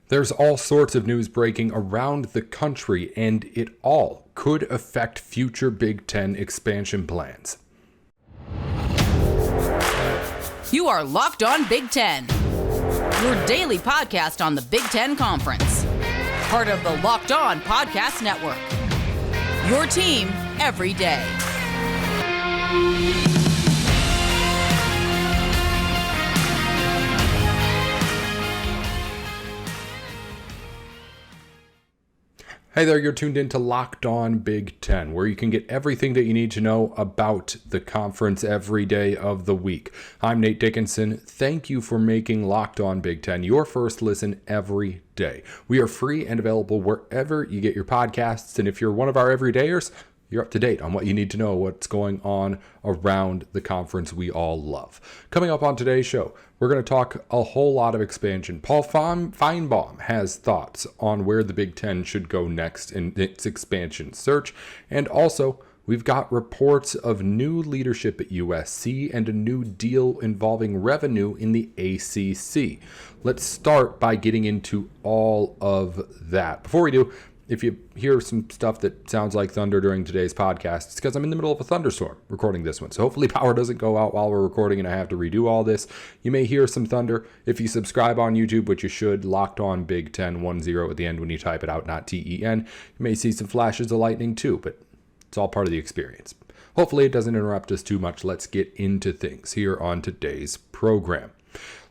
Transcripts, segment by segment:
There's all sorts of news breaking around the country, and it all could affect future Big Ten expansion plans. You are Locked On Big Ten, your daily podcast on the Big Ten Conference. Part of the Locked On Podcast Network, your team every day. Hey there, you're tuned in to Locked On Big Ten, where you can get everything that you need to know about the conference every day of the week. I'm Nate Dickinson. Thank you for making Locked On Big Ten your first listen every day. We are free and available wherever you get your podcasts, and if you're one of our everydayers, you're up to date on what you need to know, what's going on around the conference we all love. Coming up on today's show, we're going to talk a whole lot of expansion. Paul Feinbaum has thoughts on where the Big Ten should go next in its expansion search. And also, we've got reports of new leadership at USC and a new deal involving revenue in the ACC. Let's start by getting into all of that. Before we do, if you hear some stuff that sounds like thunder during today's podcast, it's because I'm in the middle of a thunderstorm recording this one. So hopefully power doesn't go out while we're recording and I have to redo all this. You may hear some thunder. If you subscribe on YouTube, which you should, Locked On Big Ten 10 at the end when you type it out, not TEN. You may see some flashes of lightning too, but it's all part of the experience. Hopefully it doesn't interrupt us too much. Let's get into things here on today's program.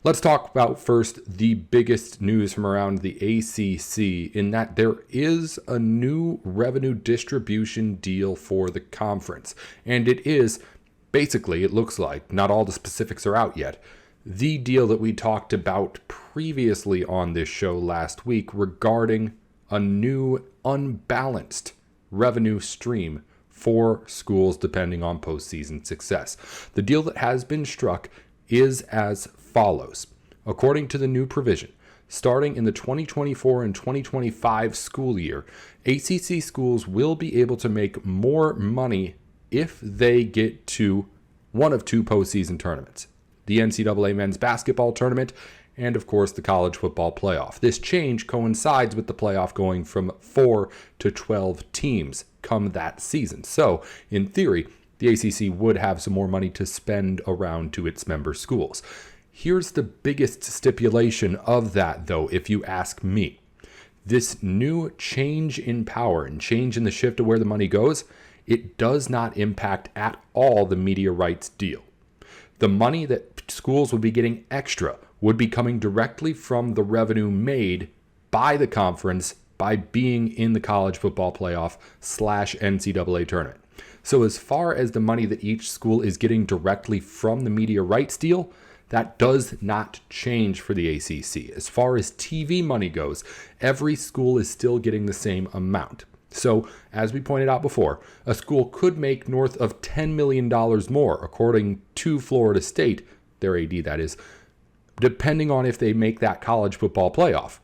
Let's talk about first the biggest news from around the ACC, in that there is a new revenue distribution deal for the conference. And it is basically, it looks like, not all the specifics are out yet, the deal that we talked about previously on this show last week regarding a new unbalanced revenue stream for schools depending on postseason success. The deal that has been struck is as follows. According to the new provision, starting in the 2024 and 2025 school year, ACC schools will be able to make more money if they get to one of two postseason tournaments: the NCAA men's basketball tournament and, of course, the college football playoff. This change coincides with the playoff going from 4 to 12 teams come that season. So, in theory, the ACC would have some more money to spend around to its member schools. Here's the biggest stipulation of that, though, if you ask me. This new change in power and change in the shift of where the money goes, it does not impact at all the media rights deal. The money that schools would be getting extra would be coming directly from the revenue made by the conference by being in the college football playoff / NCAA tournament. So as far as the money that each school is getting directly from the media rights deal, that does not change for the ACC. As far as TV money goes, every school is still getting the same amount. So, as we pointed out before, a school could make north of $10 million more, according to Florida State, their AD that is, depending on if they make that college football playoff.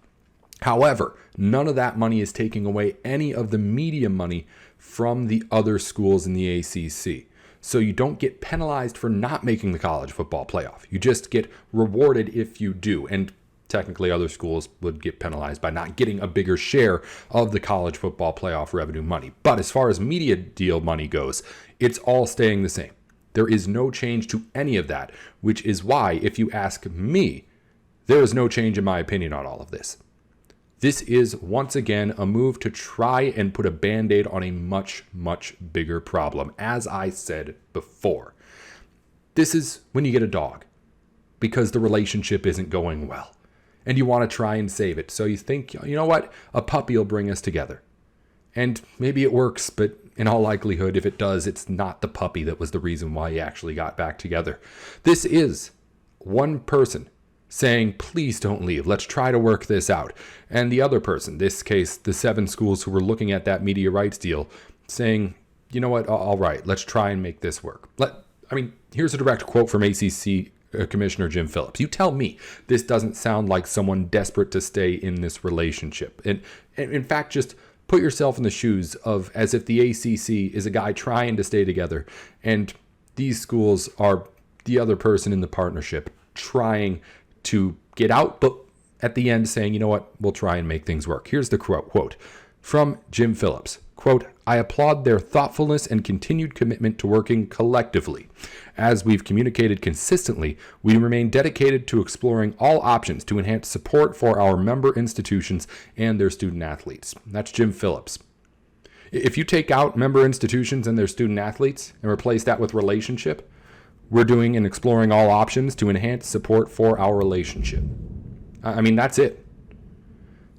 However, none of that money is taking away any of the media money from the other schools in the ACC. So you don't get penalized for not making the college football playoff. You just get rewarded if you do. And technically other schools would get penalized by not getting a bigger share of the college football playoff revenue money. But as far as media deal money goes, it's all staying the same. There is no change to any of that, which is why, if you ask me, there is no change in my opinion on all of this. This is, once again, a move to try and put a Band-Aid on a much, much bigger problem, as I said before. This is when you get a dog, because the relationship isn't going well, and you want to try and save it. So you think, you know what, a puppy will bring us together. And maybe it works, but in all likelihood, if it does, it's not the puppy that was the reason why you actually got back together. This is one person saying, please don't leave. Let's try to work this out. And the other person, this case, the 7 schools who were looking at that media rights deal, saying, you know what, all right, let's try and make this work. Here's a direct quote from ACC Commissioner Jim Phillips. You tell me this doesn't sound like someone desperate to stay in this relationship. And in fact, just put yourself in the shoes of as if the ACC is a guy trying to stay together and these schools are the other person in the partnership trying to get out, but at the end saying, you know what, we'll try and make things work. Here's the quote from Jim Phillips. Quote, "I applaud their thoughtfulness and continued commitment to working collectively. As we've communicated consistently, we remain dedicated to exploring all options to enhance support for our member institutions and their student athletes." That's Jim Phillips. If you take out member institutions and their student athletes and replace that with relationship, we're doing and exploring all options to enhance support for our relationship. I mean, that's it.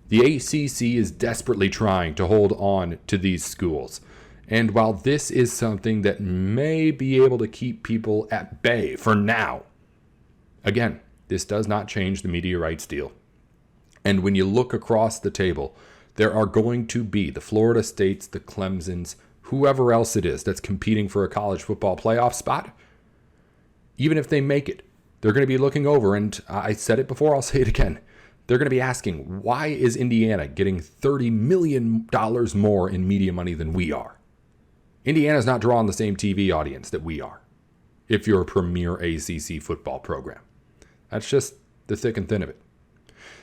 The ACC is desperately trying to hold on to these schools. And while this is something that may be able to keep people at bay for now, again, this does not change the media rights deal. And when you look across the table, there are going to be the Florida States, the Clemsons, whoever else it is that's competing for a college football playoff spot. Even if they make it, they're going to be looking over, and I said it before, I'll say it again. They're going to be asking, why is Indiana getting $30 million more in media money than we are? Indiana's not drawing the same TV audience that we are, if you're a premier ACC football program. That's just the thick and thin of it.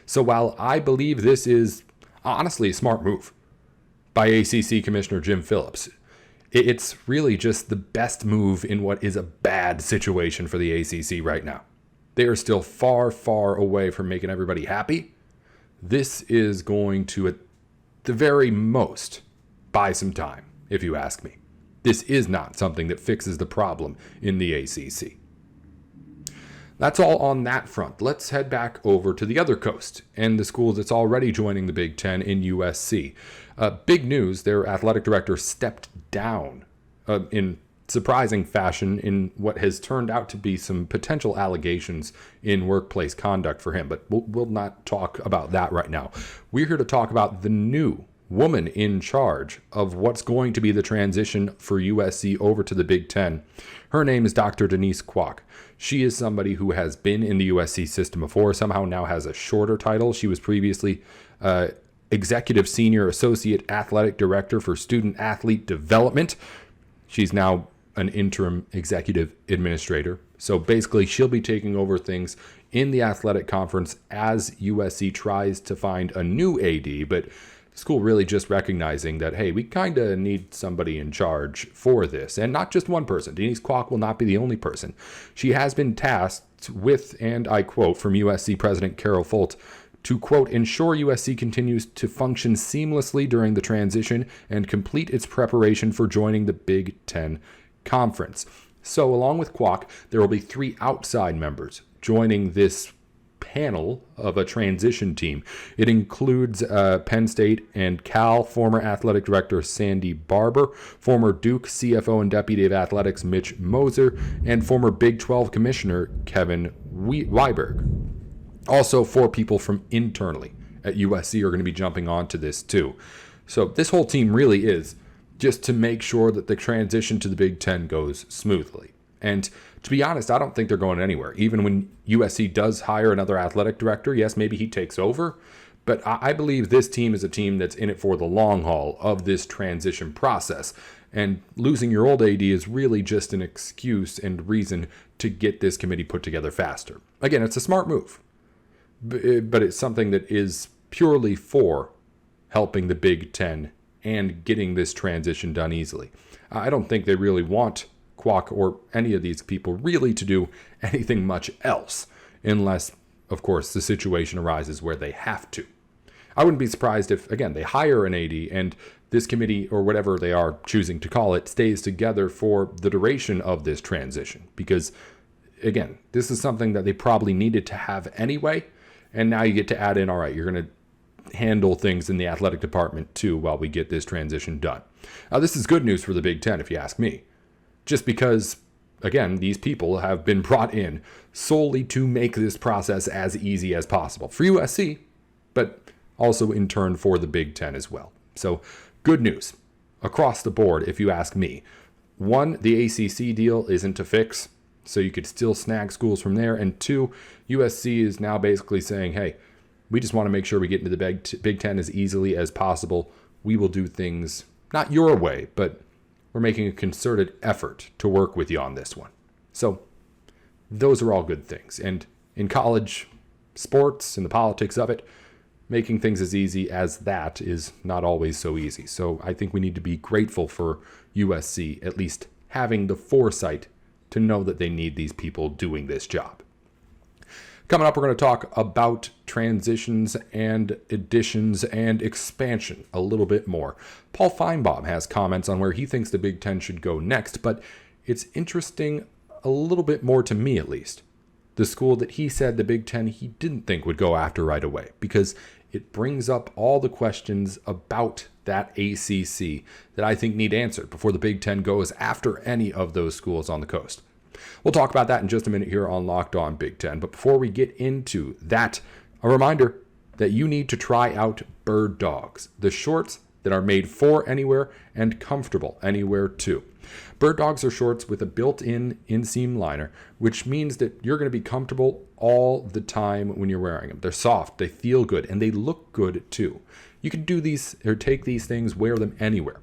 So while I believe this is honestly a smart move by ACC Commissioner Jim Phillips, it's really just the best move in what is a bad situation for the ACC right now. They are still far, far away from making everybody happy. This is going to, at the very most, buy some time, if you ask me. This is not something that fixes the problem in the ACC. That's all on that front. Let's head back over to the other coast and the school that's already joining the Big Ten in USC. Big news, their athletic director stepped down in surprising fashion in what has turned out to be some potential allegations in workplace conduct for him. But we'll not talk about that right now. We're here to talk about the new woman in charge of what's going to be the transition for USC over to the Big Ten. Her name is Dr. Denise Kwok. She is somebody who has been in the USC system before, somehow now has a shorter title. She was previously Executive Senior Associate Athletic Director for Student Athlete Development. She's now an interim executive administrator. So basically, she'll be taking over things in the athletic conference as USC tries to find a new AD, but the school really just recognizing that, hey, we kind of need somebody in charge for this. And not just one person. Denise Kwok will not be the only person. She has been tasked with, and I quote from USC President Carol Folt, to, quote, ensure USC continues to function seamlessly during the transition and complete its preparation for joining the Big Ten Conference. So along with Kwok, there will be 3 outside members joining this panel of a transition team. It includes Penn State and Cal former athletic director Sandy Barber, former Duke CFO and Deputy of Athletics Mitch Moser, and former Big 12 Commissioner Kevin Weiberg. Also, 4 people from internally at USC are going to be jumping onto this too. So this whole team really is just to make sure that the transition to the Big Ten goes smoothly. And to be honest, I don't think they're going anywhere. Even when USC does hire another athletic director, yes, maybe he takes over. But I believe this team is a team that's in it for the long haul of this transition process. And losing your old AD is really just an excuse and reason to get this committee put together faster. Again, it's a smart move. But it's something that is purely for helping the Big Ten and getting this transition done easily. I don't think they really want Kwok or any of these people really to do anything much else, unless, of course, the situation arises where they have to. I wouldn't be surprised if, again, they hire an AD and this committee, or whatever they are choosing to call it, stays together for the duration of this transition. Because, again, this is something that they probably needed to have anyway, and now you get to add in, all right, you're going to handle things in the athletic department too while we get this transition done. Now, this is good news for the Big Ten, if you ask me. Just because, again, these people have been brought in solely to make this process as easy as possible for USC, but also in turn for the Big Ten as well. So, good news across the board, if you ask me. 1, the ACC deal isn't a fix, so you could still snag schools from there. And 2, USC is now basically saying, hey, we just want to make sure we get into the Big Ten as easily as possible. We will do things not your way, but we're making a concerted effort to work with you on this one. So those are all good things. And in college, sports and the politics of it, making things as easy as that is not always so easy. So I think we need to be grateful for USC at least having the foresight to know that they need these people doing this job. Coming up, we're going to talk about transitions and additions and expansion a little bit more. Paul Feinbaum has comments on where he thinks the Big Ten should go next, but it's interesting a little bit more to me at least. The school that he said the Big Ten he didn't think would go after right away, because it brings up all the questions about that ACC that I think need answered before the Big Ten goes after any of those schools on the coast. We'll talk about that in just a minute here on Locked On Big Ten. But before we get into that, a reminder that you need to try out Birddogs, the shorts that are made for anywhere and comfortable anywhere too. Birddogs are shorts with a built-in inseam liner, which means that you're going to be comfortable all the time when you're wearing them. They're soft, they feel good, and they look good too. You can do these or take these things, wear them anywhere.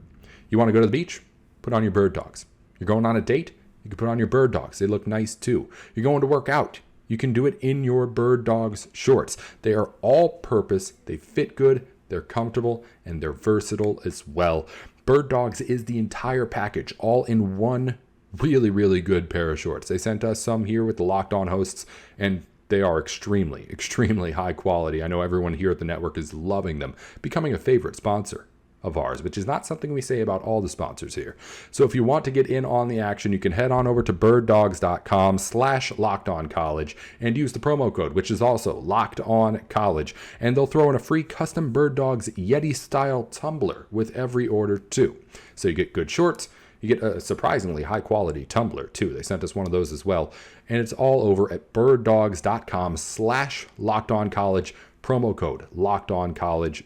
You want to go to the beach? Put on your Birddogs. You're going on a date? You can put on your Birddogs. They look nice too. You're going to work out. You can do it in your Birddogs shorts. They are all-purpose. They fit good. They're comfortable, and they're versatile as well. Birddogs is the entire package, all in one really, really good pair of shorts. They sent us some here with the Locked On hosts, and they are extremely, extremely high quality. I know everyone here at the network is loving them, becoming a favorite sponsor of ours, which is not something we say about all the sponsors here. So if you want to get in on the action, you can head on over to birddogs.com/lockedoncollege and use the promo code, which is also lockedoncollege, and they'll throw in a free custom Birddogs Yeti style tumbler with every order too. So you get good shorts, you get a surprisingly high quality tumbler too. They sent us one of those as well, and it's all over at birddogs.com/lockedoncollege, promo code lockedoncollege.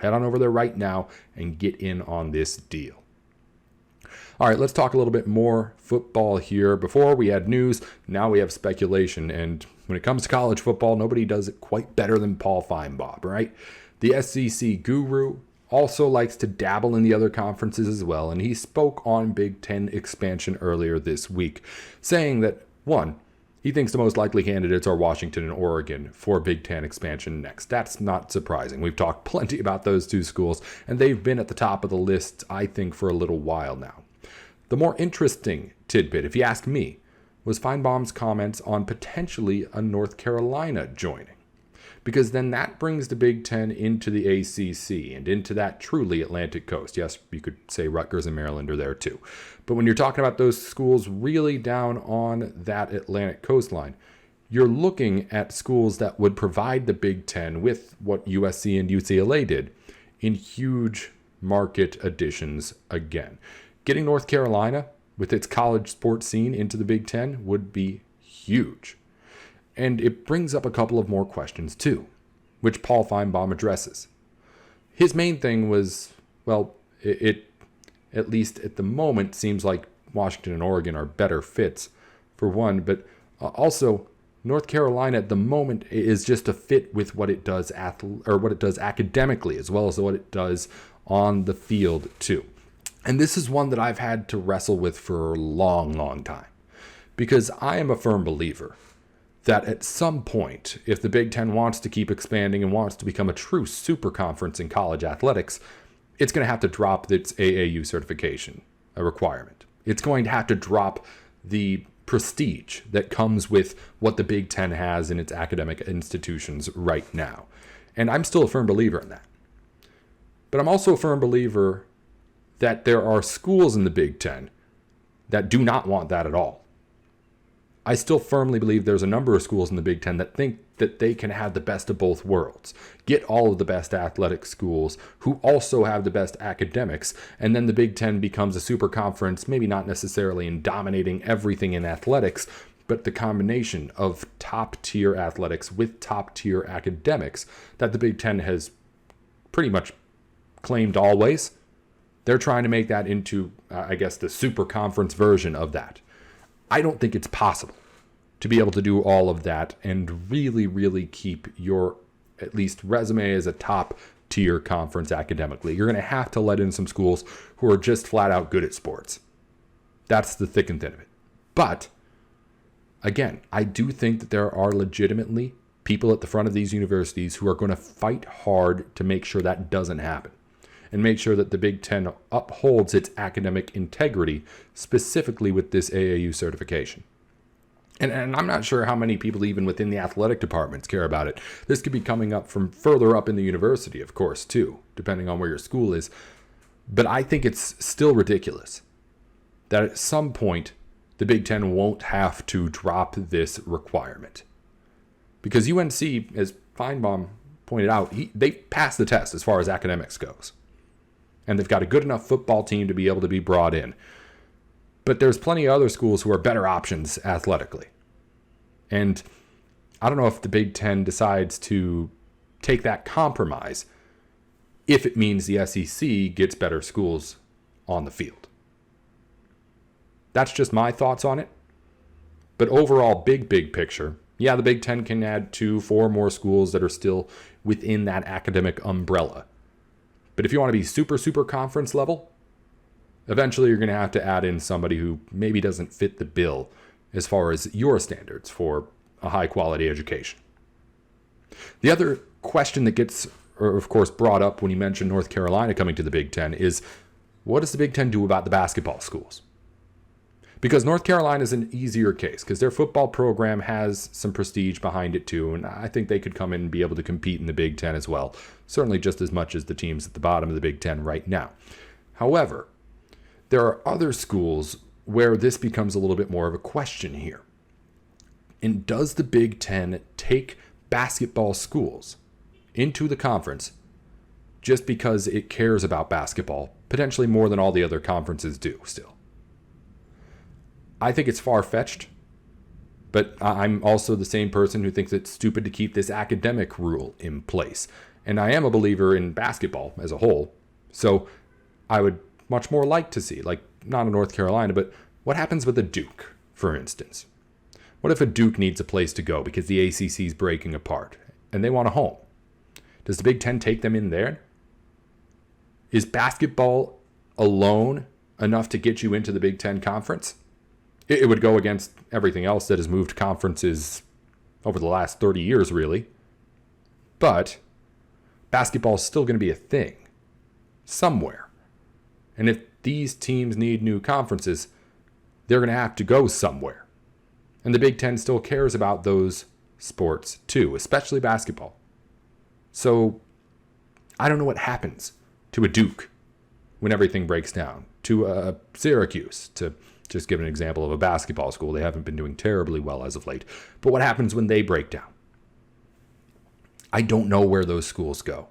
Head on over there right now and get in on this deal. All right, let's talk a little bit more football here. Before we had news, now we have speculation. And when it comes to college football, nobody does it quite better than Paul Feinbaum, right? The SEC guru also likes to dabble in the other conferences as well. And he spoke on Big Ten expansion earlier this week, saying that, one, he thinks the most likely candidates are Washington and Oregon for Big Ten expansion next. That's not surprising. We've talked plenty about those two schools, and they've been at the top of the list, I think, for a little while now. The more interesting tidbit, if you ask me, was Feinbaum's comments on potentially a North Carolina joining. Because then that brings the Big Ten into the ACC and into that truly Atlantic coast. Yes, you could say Rutgers and Maryland are there too. But when you're talking about those schools really down on that Atlantic coastline, you're looking at schools that would provide the Big Ten with what USC and UCLA did in huge market additions again. Getting North Carolina with its college sports scene into the Big Ten would be huge. And it brings up a couple of more questions too, which Paul Feinbaum addresses. His main thing was, well, it at least at the moment seems like Washington and Oregon are better fits for one, but also North Carolina at the moment is just a fit with what it does what it does academically as well as what it does on the field too. And this is one that I've had to wrestle with for a long, long time, because I am a firm believer that at some point, if the Big Ten wants to keep expanding and wants to become a true super conference in college athletics, it's going to have to drop its AAU certification, a requirement. It's going to have to drop the prestige that comes with what the Big Ten has in its academic institutions right now. And I'm still a firm believer in that. But I'm also a firm believer that there are schools in the Big Ten that do not want that at all. I still firmly believe there's a number of schools in the Big Ten that think that they can have the best of both worlds. Get all of the best athletic schools who also have the best academics, and then the Big Ten becomes a super conference, maybe not necessarily in dominating everything in athletics, but the combination of top-tier athletics with top-tier academics that the Big Ten has pretty much claimed always. They're trying to make that into, I guess, the super conference version of that. I don't think it's possible to be able to do all of that and really, really keep your at least resume as a top tier conference academically. You're going to have to let in some schools who are just flat out good at sports. That's the thick and thin of it. But again, I do think that there are legitimately people at the front of these universities who are going to fight hard to make sure that doesn't happen and make sure that the Big Ten upholds its academic integrity, specifically with this AAU certification. And I'm not sure how many people even within the athletic departments care about it. This could be coming up from further up in the university, of course, too, depending on where your school is. But I think it's still ridiculous that at some point the Big Ten won't have to drop this requirement. Because UNC, as Feinbaum pointed out, they passed the test as far as academics goes. And they've got a good enough football team to be able to be brought in. But there's plenty of other schools who are better options athletically. And I don't know if the Big Ten decides to take that compromise if it means the SEC gets better schools on the field. That's just my thoughts on it. But overall, big picture, yeah, the Big Ten can add 4 more schools that are still within that academic umbrella. But if you want to be super conference level, eventually you're going to have to add in somebody who maybe doesn't fit the bill as far as your standards for a high quality education. The other question that gets, of course, brought up when you mention North Carolina coming to the Big Ten is, what does the Big Ten do about the basketball schools? Because North Carolina is an easier case because their football program has some prestige behind it too, and I think they could come in and be able to compete in the Big Ten as well, certainly just as much as the teams at the bottom of the Big Ten right now. However, there are other schools where this becomes a little bit more of a question here. And does the Big Ten take basketball schools into the conference just because it cares about basketball, potentially more than all the other conferences do still? I think it's far-fetched, but I'm also the same person who thinks it's stupid to keep this academic rule in place. And I am a believer in basketball as a whole, so I would much more like to see, like, not in North Carolina, but what happens with a Duke, for instance? What if a Duke needs a place to go because the ACC is breaking apart and they want a home? Does the Big Ten take them in there? Is basketball alone enough to get you into the Big Ten conference? It would go against everything else that has moved conferences over the last 30 years, really. But basketball is still going to be a thing somewhere. And if these teams need new conferences, they're going to have to go somewhere. And the Big Ten still cares about those sports too, especially basketball. So I don't know what happens to a Duke when everything breaks down, to a Syracuse, to just give an example of a basketball school. They haven't been doing terribly well as of late. But what happens when they break down? I don't know where those schools go.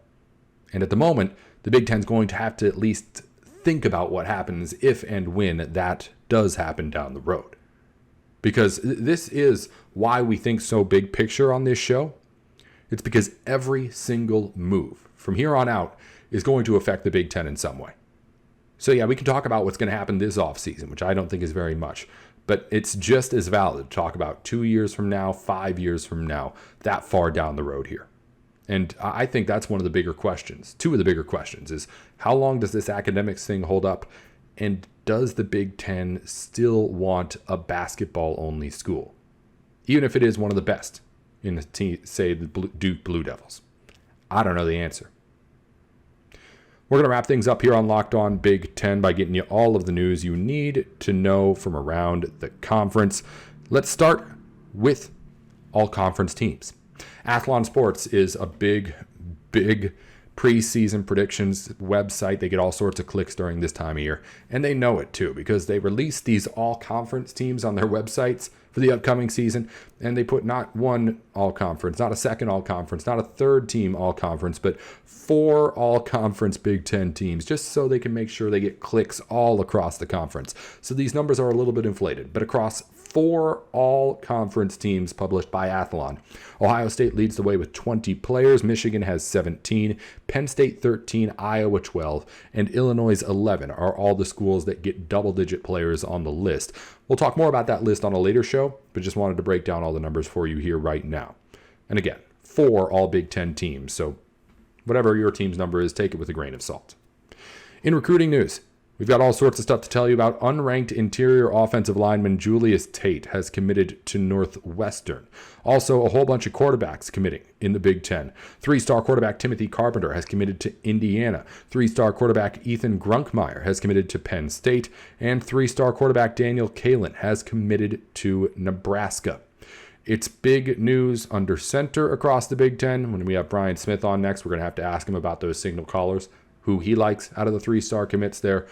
And at the moment, the Big Ten's going to have to at least think about what happens if and when that does happen down the road. Because this is why we think so big picture on this show. It's because every single move from here on out is going to affect the Big Ten in some way. So yeah, we can talk about what's going to happen this offseason, which I don't think is very much. But it's just as valid to talk about 2 years from now, 5 years from now, that far down the road here. And I think that's one of the bigger questions. 2 of the bigger questions is, how long does this academics thing hold up? And does the Big Ten still want a basketball-only school? Even if it is one of the best in, say, the Duke Blue Devils. I don't know the answer. We're going to wrap things up here on Locked On Big Ten by getting you all of the news you need to know from around the conference. Let's start with all conference teams. Athlon Sports is a big preseason predictions website. They get all sorts of clicks during this time of year, and they know it too because they release these all-conference teams on their websites for the upcoming season, and they put not one all-conference, not a second all-conference, not a third team all-conference, but 4 all-conference Big Ten teams, just so they can make sure they get clicks all across the conference. So these numbers are a little bit inflated, but across 4 all-conference teams published by Athlon, Ohio State leads the way with 20 players, Michigan has 17, Penn State 13, Iowa 12, and Illinois 11 are all the schools that get double-digit players on the list. We'll talk more about that list on a later show, but just wanted to break down all the numbers for you here right now. And again, 4 all Big Ten teams, so whatever your team's number is, take it with a grain of salt. In recruiting news, We've got all sorts of stuff to tell you about. Unranked interior offensive lineman Julius Tate has committed to Northwestern. Also, a whole bunch of quarterbacks committing in the Big Ten. 3-star quarterback Timothy Carpenter has committed to Indiana. 3-star quarterback Ethan Grunkmeyer has committed to Penn State. And 3-star quarterback Daniel Kalin has committed to Nebraska. It's big news under center across the Big Ten. When we have Brian Smith on next, we're going to have to ask him about those signal callers, who he likes out of the 3-star commits there,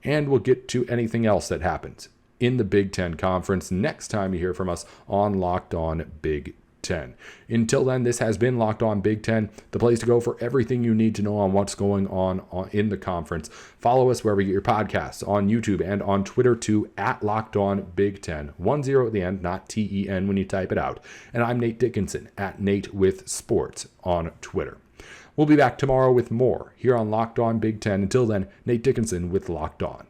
and we'll get to anything else that happens in the Big Ten Conference next time you hear from us on Locked On Big Ten. Until then, this has been Locked On Big Ten, the place to go for everything you need to know on what's going on in the conference. Follow us wherever you get your podcasts, on YouTube and on Twitter too, at Locked On Big Ten. 10 at the end, not TEN when you type it out. And I'm Nate Dickinson, at Nate with Sports on Twitter. We'll be back tomorrow with more here on Locked On Big Ten. Until then, Nate Dickinson with Locked On.